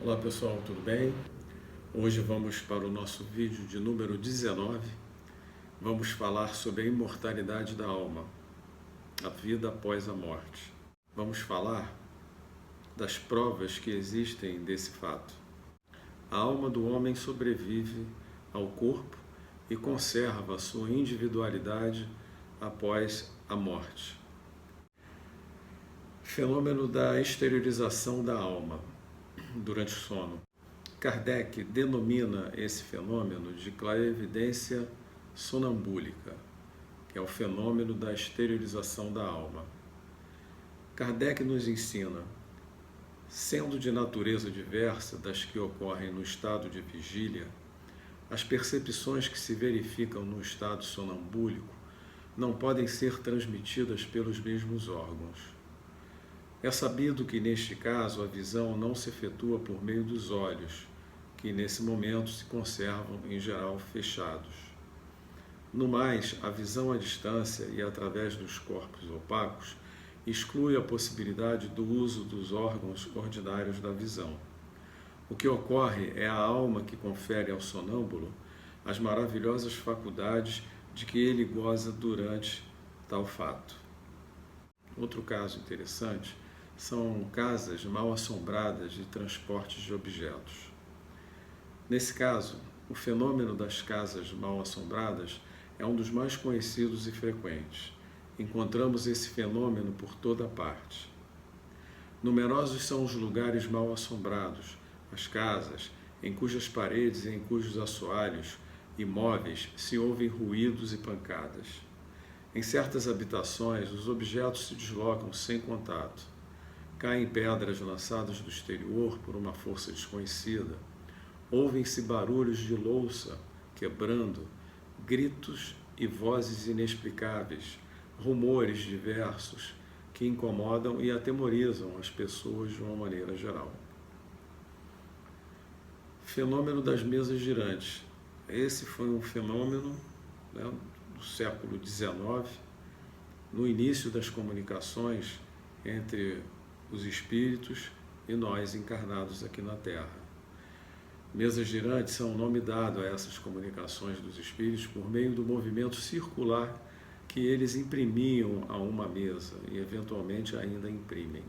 Olá pessoal, tudo bem? Hoje vamos para o nosso vídeo de número 19. Vamos falar sobre a imortalidade da alma, a vida após a morte. Vamos falar das provas que existem desse fato. A alma do homem sobrevive ao corpo e conserva sua individualidade após a morte. Fenômeno da exteriorização da alma durante o sono. Kardec denomina esse fenômeno de clarividência sonambúlica, que é o fenômeno da exteriorização da alma. Kardec nos ensina, sendo de natureza diversa das que ocorrem no estado de vigília, as percepções que se verificam no estado sonambúlico não podem ser transmitidas pelos mesmos órgãos. É sabido que, neste caso, a visão não se efetua por meio dos olhos, que nesse momento se conservam, em geral, fechados. No mais, a visão à distância e através dos corpos opacos exclui a possibilidade do uso dos órgãos ordinários da visão. O que ocorre é a alma que confere ao sonâmbulo as maravilhosas faculdades de que ele goza durante tal fato. Outro caso interessante são casas mal assombradas de transportes de objetos. Nesse caso, o fenômeno das casas mal assombradas é um dos mais conhecidos e frequentes. Encontramos esse fenômeno por toda parte. Numerosos são os lugares mal assombrados, as casas, em cujas paredes e em cujos assoalhos e móveis se ouvem ruídos e pancadas. Em certas habitações, os objetos se deslocam sem contato. Caem pedras lançadas do exterior por uma força desconhecida. Ouvem-se barulhos de louça quebrando, gritos e vozes inexplicáveis, rumores diversos que incomodam e atemorizam as pessoas de uma maneira geral. Fenômeno das mesas girantes. Esse foi um fenômeno, do século XIX, no início das comunicações entre os espíritos e nós encarnados aqui na Terra. Mesas girantes são o nome dado a essas comunicações dos espíritos por meio do movimento circular que eles imprimiam a uma mesa e eventualmente ainda imprimem.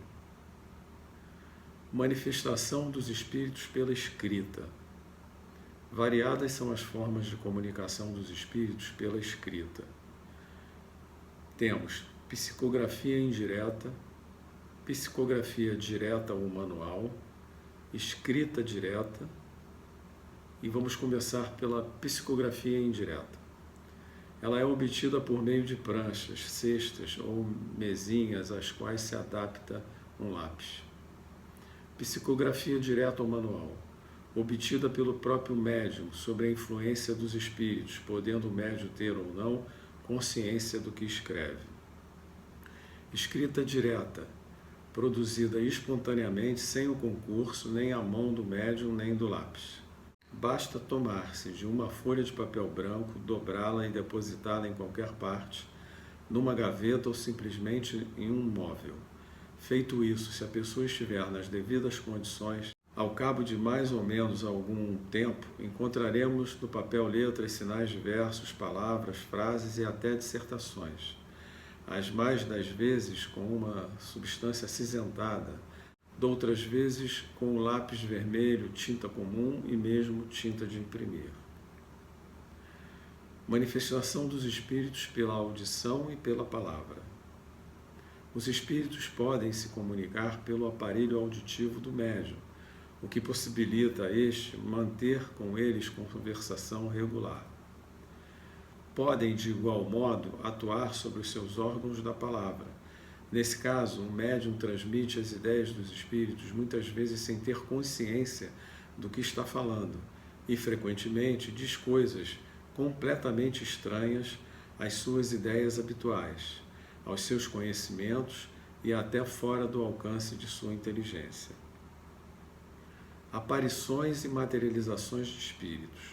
Manifestação dos espíritos pela escrita. Variadas são as formas de comunicação dos espíritos pela escrita. Temos psicografia indireta, psicografia direta ou manual, escrita direta, e vamos começar pela psicografia indireta. Ela é obtida por meio de pranchas, cestas ou mesinhas às quais se adapta um lápis. Psicografia direta ou manual, obtida pelo próprio médium sob a influência dos espíritos, podendo o médium ter ou não consciência do que escreve. Escrita direta, produzida espontaneamente, sem o concurso, nem a mão do médium, nem do lápis. Basta tomar-se de uma folha de papel branco, dobrá-la e depositá-la em qualquer parte, numa gaveta ou simplesmente em um móvel. Feito isso, se a pessoa estiver nas devidas condições, ao cabo de mais ou menos algum tempo, encontraremos no papel letras, sinais diversos, palavras, frases e até dissertações. As mais das vezes com uma substância acinzentada, doutras vezes com lápis vermelho, tinta comum e mesmo tinta de imprimir. Manifestação dos espíritos pela audição e pela palavra. Os espíritos podem se comunicar pelo aparelho auditivo do médium, o que possibilita a este manter com eles conversação regular. Podem, de igual modo, atuar sobre os seus órgãos da palavra. Nesse caso, o médium transmite as ideias dos espíritos, muitas vezes sem ter consciência do que está falando, e frequentemente diz coisas completamente estranhas às suas ideias habituais, aos seus conhecimentos e até fora do alcance de sua inteligência. Aparições e materializações de espíritos.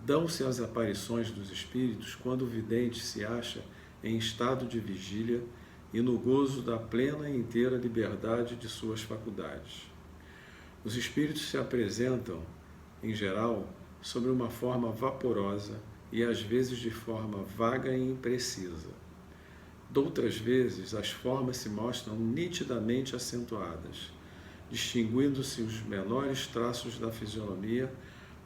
Dão-se as aparições dos espíritos quando o vidente se acha em estado de vigília e no gozo da plena e inteira liberdade de suas faculdades. Os espíritos se apresentam, em geral, sob uma forma vaporosa e às vezes de forma vaga e imprecisa. Doutras vezes, as formas se mostram nitidamente acentuadas, distinguindo-se os menores traços da fisionomia,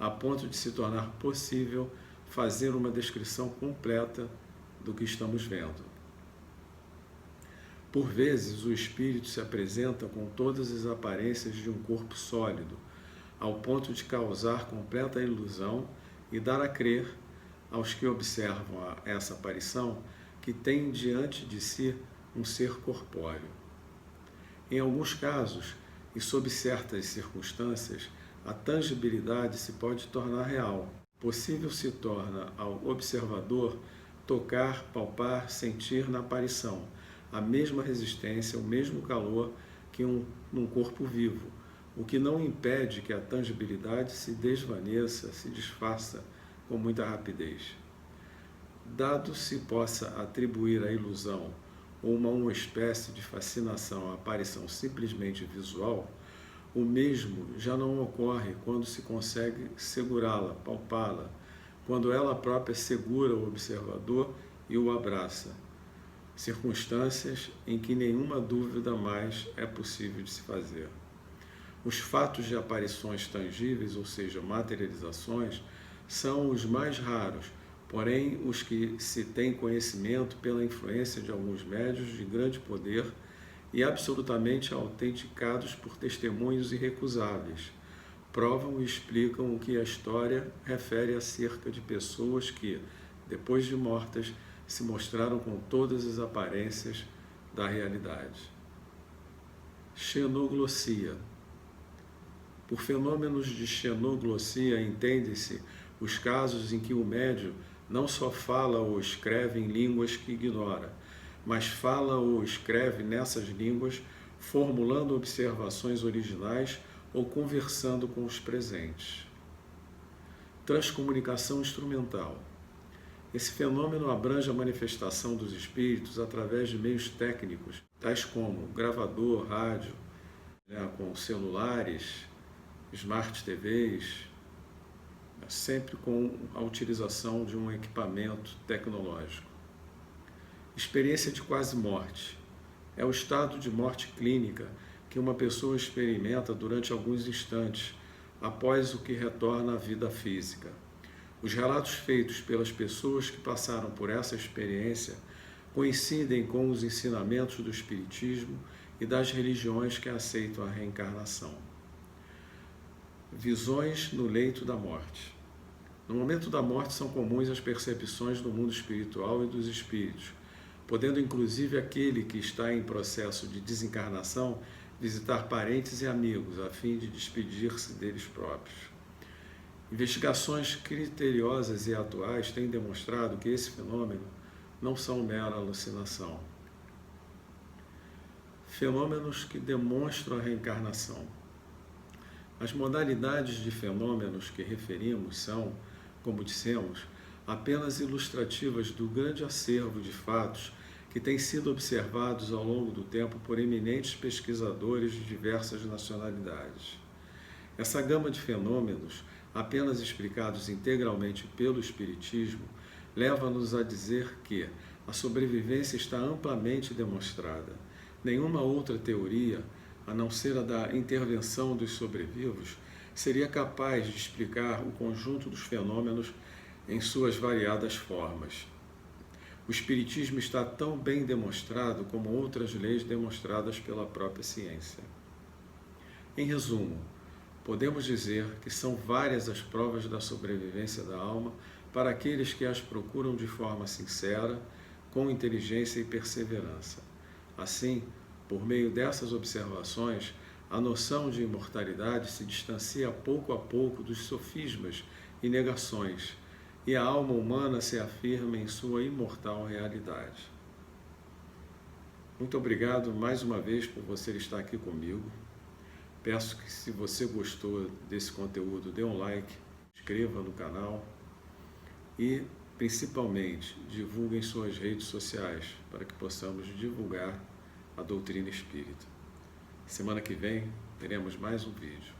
a ponto de se tornar possível fazer uma descrição completa do que estamos vendo. Por vezes, o espírito se apresenta com todas as aparências de um corpo sólido, ao ponto de causar completa ilusão e dar a crer aos que observam essa aparição que tem diante de si um ser corpóreo. Em alguns casos, e sob certas circunstâncias, a tangibilidade se pode tornar real. Possível se torna ao observador tocar, palpar, sentir na aparição a mesma resistência, o mesmo calor que num corpo vivo, o que não impede que a tangibilidade se desvaneça, se desfaça com muita rapidez. Dado se possa atribuir à ilusão ou uma espécie de fascinação à aparição simplesmente visual, o mesmo já não ocorre quando se consegue segurá-la, palpá-la, quando ela própria segura o observador e o abraça, circunstâncias em que nenhuma dúvida mais é possível de se fazer. Os fatos de aparições tangíveis, ou seja, materializações, são os mais raros, porém os que se tem conhecimento pela influência de alguns médiuns de grande poder e absolutamente autenticados por testemunhos irrecusáveis, provam e explicam o que a história refere acerca de pessoas que, depois de mortas, se mostraram com todas as aparências da realidade. Xenoglossia. Por fenômenos de xenoglossia entende-se os casos em que o médium não só fala ou escreve em línguas que ignora, mas fala ou escreve nessas línguas, formulando observações originais ou conversando com os presentes. Transcomunicação instrumental. Esse fenômeno abrange a manifestação dos espíritos através de meios técnicos, tais como gravador, rádio, com celulares, smart TVs, sempre com a utilização de um equipamento tecnológico. Experiência de quase morte. É o estado de morte clínica que uma pessoa experimenta durante alguns instantes, após o que retorna à vida física. Os relatos feitos pelas pessoas que passaram por essa experiência coincidem com os ensinamentos do Espiritismo e das religiões que aceitam a reencarnação. Visões no leito da morte. No momento da morte são comuns as percepções do mundo espiritual e dos espíritos, podendo inclusive aquele que está em processo de desencarnação visitar parentes e amigos a fim de despedir-se deles próprios. Investigações criteriosas e atuais têm demonstrado que esse fenômeno não são mera alucinação. Fenômenos que demonstram a reencarnação. As modalidades de fenômenos que referimos são, como dissemos, apenas ilustrativas do grande acervo de fatos que têm sido observados ao longo do tempo por eminentes pesquisadores de diversas nacionalidades. Essa gama de fenômenos, apenas explicados integralmente pelo Espiritismo, leva-nos a dizer que a sobrevivência está amplamente demonstrada. Nenhuma outra teoria, a não ser a da intervenção dos sobrevivos, seria capaz de explicar o conjunto dos fenômenos em suas variadas formas. O Espiritismo está tão bem demonstrado como outras leis demonstradas pela própria ciência. Em resumo, podemos dizer que são várias as provas da sobrevivência da alma para aqueles que as procuram de forma sincera, com inteligência e perseverança. Assim, por meio dessas observações, a noção de imortalidade se distancia pouco a pouco dos sofismas e negações, e a alma humana se afirma em sua imortal realidade. Muito obrigado mais uma vez por você estar aqui comigo. Peço que, se você gostou desse conteúdo, dê um like, inscreva no canal e, principalmente, divulgue em suas redes sociais para que possamos divulgar a doutrina espírita. Semana que vem teremos mais um vídeo.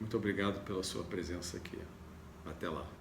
Muito obrigado pela sua presença aqui. Até lá.